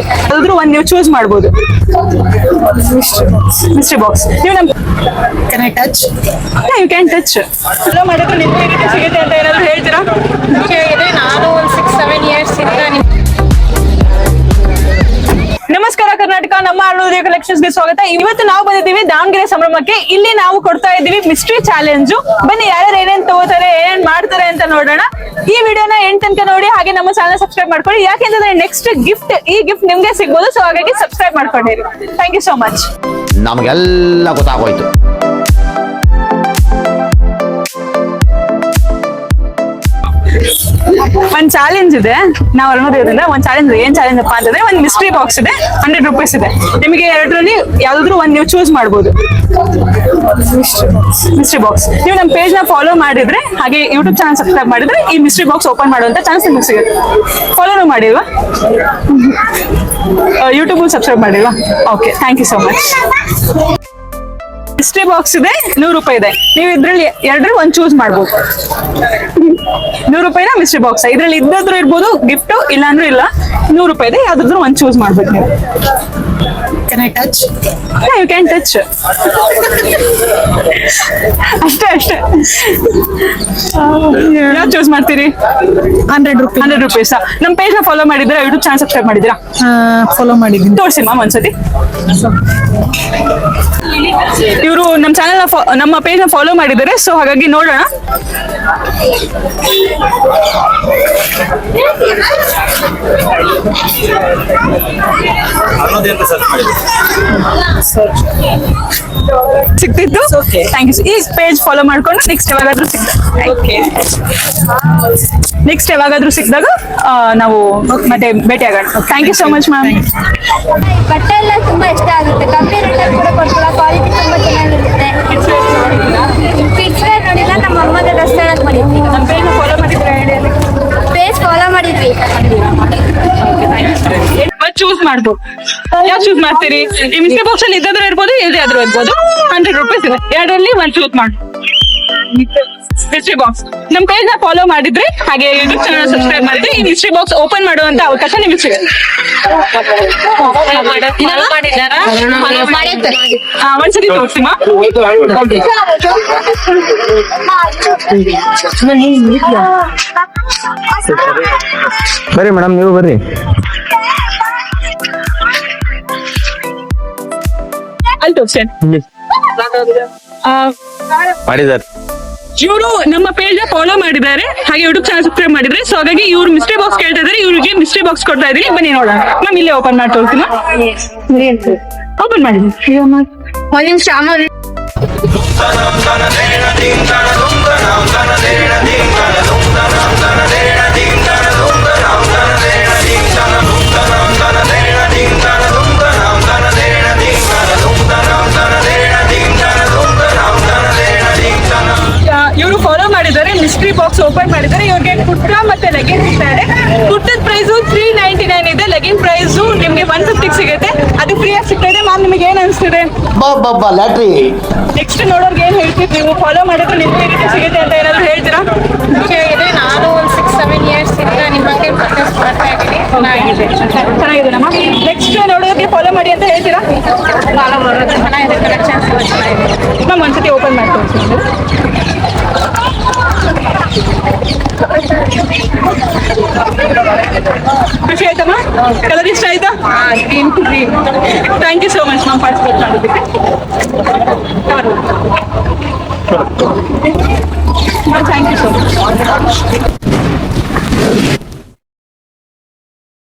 ಯಾವ್ದಾದ್ರು ಒಂದ್ ನೀವು ಚೂಸ್ ಮಾಡ್ಬೋದು. Mystery box. ನೀವು ನಮ್ Can I touch? You can touch. Follow ಮಾಡಿದ್ರೆ ನಿಮ್ಗೆ ಹೇಗೆ ಸಿಗುತ್ತೆ ಅಂತ ಏನಾದ್ರು ಹೇಳ್ತೀರಾ? ನಾನು ಒಂದು 6-7 years ಇಂದ ನಮಸ್ಕಾರ ಕರ್ನಾಟಕ, ನಮ್ಮ ಅರುಣೋದಯ ಕಲೆಕ್ಷನ್ಸ್ ಗೆ ಸ್ವಾಗತ. ಇವತ್ತು ನಾವು ಬಂದಿದ್ದೀವಿ ದಾವಣಗೆರೆ ಸಂಭ್ರಮಕ್ಕೆ. ಇಲ್ಲಿ ನಾವು ಕೊಡ್ತಾ ಇದ್ದೀವಿ ಮಿಸ್ಟ್ರಿ ಚಾಲೆಂಜ್. ಬನ್ನಿ ಯಾರ್ಯಾರು ಏನೇನ್ ತಗೋತಾರೆ, ಏನೇನ್ ಮಾಡ್ತಾರೆ ಅಂತ ನೋಡೋಣ. ಈ ವಿಡಿಯೋನ ಎಂಡ್ ತನಕ ನೋಡಿ, ಹಾಗೆ ನಮ್ಮ ಚಾನಲ್ ಸಬ್ಸ್ಕ್ರೈಬ್ ಮಾಡ್ಕೊಳ್ಳಿ. ಯಾಕೆಂದ್ರೆ ನೆಕ್ಸ್ಟ್ ಗಿಫ್ಟ್, ಈ ಗಿಫ್ಟ್ ನಿಮ್ಗೆ ಸಿಗ್ಬೋದು. ಸೊ ಹಾಗಾಗಿ ಸಬ್ಸ್ಕ್ರೈಬ್ ಮಾಡ್ಕೊಂಡಿರಿ. Thank you so much. ನಮಗೆಲ್ಲ ಗೊತ್ತಾಗೋಯ್ತು. ಒಂದ್ ಚಾಲೆಂಜ್ ಇದೆ. ನಾವು ಅರುಣೋದಯದಿಂದ ಒಂದ್ ಚಾಲೆಂಜ್. ಏನ್ ಚಾಲೆಂಜ್ ಅಪ್ಪ ಅಂತಂದ್ರೆ ಒಂದ್ ಮಿಸ್ಟ್ರಿ ಬಾಕ್ಸ್ ಇದೆ, 100 ರೂಪೀಸ್ ಇದೆ. ನಿಮಗೆ ಎರಡರಲ್ಲಿ ಯಾವ್ದಾದ್ರು ಒಂದ್ ನೀವು ಚೂಸ್ ಮಾಡ್ಬೋದು. Mystery box. ನೀವು ನಮ್ಮ ಪೇಜ್ ನ ಫಾಲೋ ಮಾಡಿದ್ರೆ, ಹಾಗೆ ಯೂಟ್ಯೂಬ್ ಚಾನಲ್ ಸಬ್ಸ್ಕ್ರೈಬ್ ಮಾಡಿದ್ರೆ ಈ ಮಿಸ್ಟ್ರಿ ಬಾಕ್ಸ್ ಓಪನ್ ಮಾಡುವಂತ ಚಾನ್ಸ್ ನಿಮ್ಗೆ ಸಿಗುತ್ತೆ. ಫಾಲೋನು ಮಾಡಿಲ್ವಾ? ಯೂಟ್ಯೂಬ್ ಸಬ್ಸ್ಕ್ರೈಬ್ ಮಾಡಿಲ್ವಾ? Okay, thank you so much. Mystery box ಇದೆ, 100 ರೂಪಾಯಿ ಇದೆ. ನೀವು ಇದ್ರಲ್ಲಿ ಎರಡರಲ್ಲಿ ಒಂದ್ ಚೂಸ್ ಮಾಡ್ಬೋದು. 100 ರೂಪಾಯಿನ ಮಿಸ್ಟ್ರಿ ಬಾಕ್ಸ್. ಇದ್ರಲ್ಲಿ ಇದ್ದಾದ್ರೂ ಇರ್ಬೋದು ಗಿಫ್ಟ್, ಇಲ್ಲ ಅಂದ್ರೂ ಇಲ್ಲ. 100 ರೂಪಾಯಿ ಇದೆ, ಯಾವ್ದಾದ್ರು ಒಂದ್ ಚೂಸ್ ಮಾಡ್ಬೇಕು ನೀವು. Can I touch? You can touch. ಅಷ್ಟೇ. ಯಾವ್ದು ಚೂಸ್ ಮಾಡ್ತೀರಿ? 100 rupees. 100 ರೂಪೀಸ್. ನಮ್ಮ ಪೇಜ್ ನ ಫಾಲೋ ಮಾಡಿದ್ರೆ, ಯೂಟ್ಯೂಬ್ ಚಾನಲ್ ಸಬ್ಸ್ಕ್ರೈಬ್ ಮಾಡಿದ್ದೀರಾ? ಫಾಲೋ ಮಾಡಿದ್ದೀನಿ. ತೋರಿಸಿ ಮ್ಯಾಮ್ ಒಂದ್ಸತಿ. ಇವರು ನಮ್ಮ ಚಾನೆಲ್ ನಮ್ಮ ಪೇಜ್ ನ ಫಾಲೋ ಮಾಡಿದ್ದಾರೆ. ಸೊ ಹಾಗಾಗಿ ನೋಡೋಣ. ಸಿಕ್ತಿತ್ತು. Thank you. ಈ ಪೇಜ್ ಫಾಲೋ ಮಾಡ್ಕೊಂಡು ನೆಕ್ಸ್ಟ್ ಯಾವಾಗಾದ್ರೂ ಸಿಕ್ಕಿದಾಗ ನಾವು ಮತ್ತೆ ಭೇಟಿ ಆಗೋಣ. Thank you so much ma'am. ಬಟ್ಟೆ ಎಲ್ಲ ತುಂಬಾ ಇಷ್ಟ ಆಗುತ್ತೆ. ಕಮ್ಮಿ ರೇಟಲ್ಲಿ ಕೂಡ ಕೊಡ್ತೀರಾ, ಕ್ವಾಲಿಟಿ ತುಂಬಾ ಚೆನ್ನಾಗಿರುತ್ತೆ. ಕಿಡ್ಸ್ ವೇರ್ ನೋಡಿಲ್ಲ, ನಮ್ಮ ಅಮ್ಮದ ಡ್ರೆಸ್ ಹೇಳಕ್ ಮಾಡಿದ್ವಿ. ನಮ್ಮ ಪೇಜ್ ಫಾಲೋ ಮಾಡಿದ್ರೆ ಪೇಜ್ ಫಾಲೋ ಮಾಡಿದ್ವಿ. ಚೂಸ್ ಮಾಡ್ಬೋದು. ಯಾವ್ದು ಚೂಸ್ ಮಾಡ್ತೀರಿ? ಈ ಮಿಸ್ಟ್ರಿ ಬಾಕ್ಸ್ ಅಲ್ಲಿ ಇದ್ದಾದ್ರೂ ಇರ್ಬೋದು, ಇಲ್ಲದೆ ಆದ್ರೂ ಇರ್ಬೋದು. 100 ರೂಪೀಸ್ ಇದೆ. ಎರಡರಲ್ಲಿ ಒಂದ್ ಚೂಸ್ ಮಾಡಿ. Mystery box. ನಮ್ ಪೇಜ್ ನ ಫಾಲೋ ಮಾಡಿದ್ರೆ, ಹಾಗೆ ಯೂಟ್ಯೂಬ್ ಚಾನಲ್ ಸಬ್ಸ್ಕ್ರೈಬ್ ಮಾಡಿದ್ರೆ ಈ ಮಿಸ್ಟ್ರಿ ಬಾಕ್ಸ್ ಓಪನ್ ಮಾಡುವಂತ ಅವಕಾಶ ನಿಮಗೆ ಸಿಗುತ್ತೆ. ಒಂದ್ಸತಿ ತೋರಿಸಿಮ್ಮ. ಬರ್ರಿ ಮೇಡಮ್, ನೀವು ಬರ್ರಿ. ಅಲ್ಲಿ ತೋರಿಸ್ತೇನೆ. ಮಾಡಿದಾರೆ. ಇವರು ನಮ್ಮ ಪೇಜ್ ಫಾಲೋ ಮಾಡಿದ್ದಾರೆ, ಹಾಗೆ ಯೂಟ್ಯೂಬ್ ಚಾನಲ್ ಸಬ್ಸ್ಕ್ರೈಬ್ ಮಾಡಿದ್ರೆ. ಸೊ ಹಾಗಾಗಿ ಇವ್ರು ಮಿಸ್ಟ್ರಿ ಬಾಕ್ಸ್ ಕೇಳ್ತಾ ಇದ್ದಾರೆ, ಇವ್ರಿಗೆ ಮಿಸ್ಟ್ರಿ ಬಾಕ್ಸ್ ಕೊಡ್ತಾ ಇದೀನಿ. ಬನ್ನಿ ನೋಡೋಣ. ಮ್ಯಾಮ್ ಇಲ್ಲೇ ಓಪನ್ ಮಾಡಿ ತೋರಿಸ್ತೀನಿ. ಓಪನ್ ಮಾಡಿದ್ದೀನಿ. ಒಂದ್ ನಿಮಿಷ. ಇವರು ಫಾಲೋ ಮಾಡಿದ್ದಾರೆ, ಮಿಸ್ಟ್ರಿ ಬಾಕ್ಸ್ ಓಪನ್ ಮಾಡಿದ್ದಾರೆ. ಇವ್ರಿಗೆ ಕುರ್ತಾ ಮತ್ತೆ ಲೆಗಿನ್ ಸಿಗ್ತಾ ಇದೆ. ಕುರ್ತದ ಪ್ರೈಸ್ 399 ಇದೆ, ಲೆಗಿನ್ ಪ್ರೈಸ್ ನಿಮ್ಗೆ 150 ಸಿಗುತ್ತೆ. ಅದು ಫ್ರೀ ಆಗಿ ಸಿಗ್ತಾ ಇದೆ. ಮ್ಯಾಮ್ ನಿಮಗೆ ಏನ್ ಅನ್ಸ್ತಿದೆ? ಲ್ಯಾಟ್ರಿ. ನೆಕ್ಸ್ಟ್ ನೋಡೋರ್ಗೆ ಏನ್ ಹೇಳ್ತೀವಿ? ನೀವು ಫಾಲೋ ಮಾಡಿದ್ರೆ ನಿಮ್ಗೆ ಹೇಗೆ ಸಿಗುತ್ತೆ ಅಂತ ಏನಾದ್ರು ಹೇಳ್ತೀರಾ? ನಾನು ಒಂದು 6-7 years ಇಂದ ನಿಮ್ಮ ಬಗ್ಗೆ ಪರ್ಚೇಸ್ ಮಾಡ್ತಾ ಇದ್ದೀನಿ. ಚೆನ್ನಾಗಿದೆ ನಮ್ಮ. ನೆಕ್ಸ್ಟ್ ನೋಡೋದಕ್ಕೆ ಫಾಲೋ ಮಾಡಿ ಅಂತ ಹೇಳ್ತೀರಾ? ಫಾಲೋ ಮಾಡೋದು ಚೆನ್ನಾಗಿದೆ, ಕಲೆಕ್ಷನ್ಸ್ ಎಲ್ಲ ಚೆನ್ನಾಗಿದೆ. ಮ್ಯಾಮ್ ಒಂದ್ಸತಿ ಓಪನ್ ಮಾಡಿ ತೋರಿಸ್ತೀನಿ. ಖುಷಿ ಆಯ್ತಮ್ಮ? ಕಲರ್ ಇಷ್ಟ ಆಯ್ತಾ? Thank you so much ma'am participate ಮಾಡೋದಕ್ಕೆ.